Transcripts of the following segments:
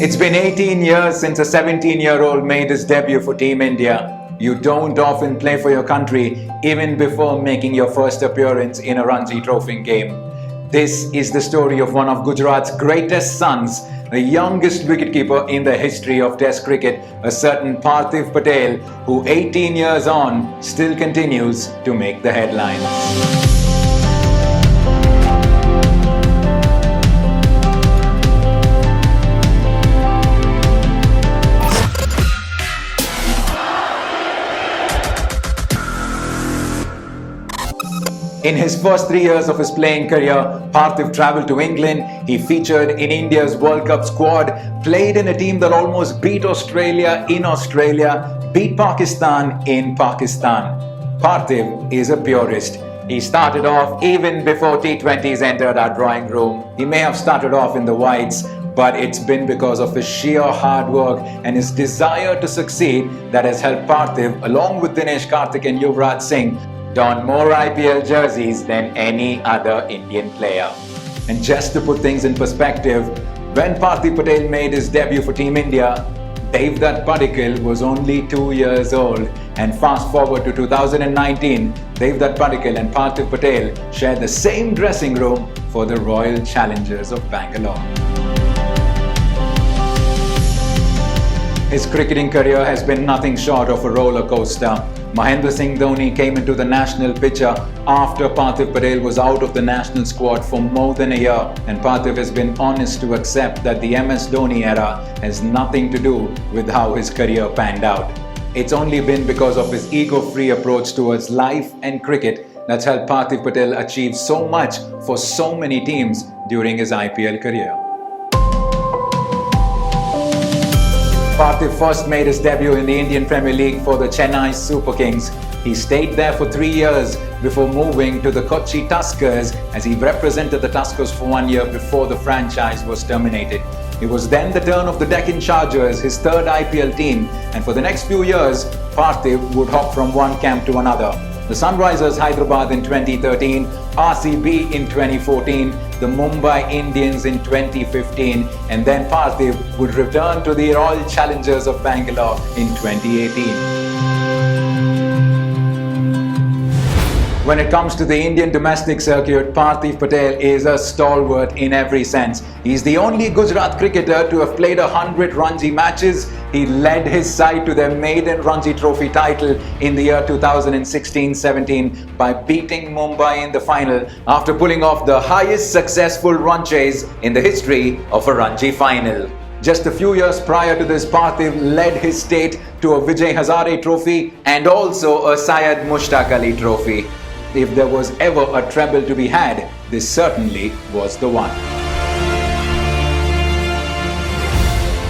It's been 18 years since a 17-year-old made his debut for Team India. You don't often play for your country even before making your first appearance in a Ranji Trophy game. This is the story of one of Gujarat's greatest sons, the youngest wicketkeeper in the history of Test cricket, a certain Parthiv Patel, who 18 years on still continues to make the headlines. In his first 3 years of his playing career, Parthiv travelled to England. He featured in India's World Cup squad, played in a team that almost beat Australia in Australia, beat Pakistan in Pakistan. Parthiv is a purist. He started off even before T20s entered our drawing room. He may have started off in the whites, but it's been because of his sheer hard work and his desire to succeed that has helped Parthiv, along with Dinesh Karthik and Yuvraj Singh, don more IPL jerseys than any other Indian player. And just to put things in perspective, when Parthiv Patel made his debut for Team India, Devdutt Padikkal was only 2 years old. And fast forward to 2019, Devdutt Padikkal and Parthiv Patel shared the same dressing room for the Royal Challengers of Bangalore. His cricketing career has been nothing short of a roller coaster. Mahendra Singh Dhoni came into the national picture after Parthiv Patel was out of the national squad for more than a year, and Parthiv has been honest to accept that the MS Dhoni era has nothing to do with how his career panned out. It's only been because of his ego-free approach towards life and cricket that's helped Parthiv Patel achieve so much for so many teams during his IPL career. Parthiv first made his debut in the Indian Premier League for the Chennai Super Kings. He stayed there for 3 years before moving to the Kochi Tuskers, as he represented the Tuskers for 1 year before the franchise was terminated. It was then the turn of the Deccan Chargers, his third IPL team, and for the next few years, Parthiv would hop from one camp to another. The Sunrisers Hyderabad in 2013, RCB in 2014, the Mumbai Indians in 2015, and then Parthiv would return to the Royal Challengers of Bangalore in 2018. When it comes to the Indian domestic circuit, Parthiv Patel is a stalwart in every sense. He's the only Gujarat cricketer to have played 100 Ranji matches. He led his side to their maiden Ranji Trophy title in the year 2016-17 by beating Mumbai in the final after pulling off the highest successful run chase in the history of a Ranji final. Just a few years prior to this, Parthiv led his state to a Vijay Hazare Trophy and also a Syed Mushtaq Ali Trophy. If there was ever a treble to be had, this certainly was the one.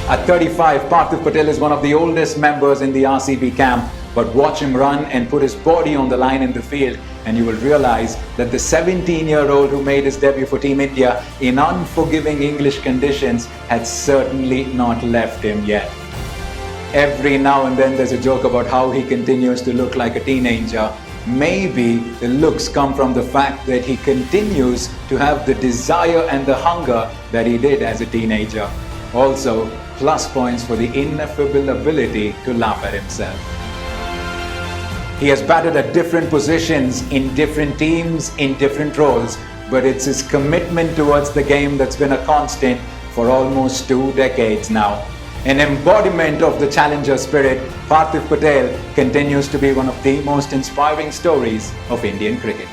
At 35, Parthiv Patel is one of the oldest members in the RCB camp, but watch him run and put his body on the line in the field and you will realize that the 17-year-old who made his debut for Team India in unforgiving English conditions had certainly not left him yet. Every now and then there's a joke about how he continues to look like a teenager. Maybe the looks come from the fact that he continues to have the desire and the hunger that he did as a teenager. Also, plus points for the ineffable ability to laugh at himself. He has batted at different positions, in different teams, in different roles, but it's his commitment towards the game that's been a constant for almost 2 decades now. An embodiment of the challenger spirit, Parthiv Patel continues to be one of the most inspiring stories of Indian cricket.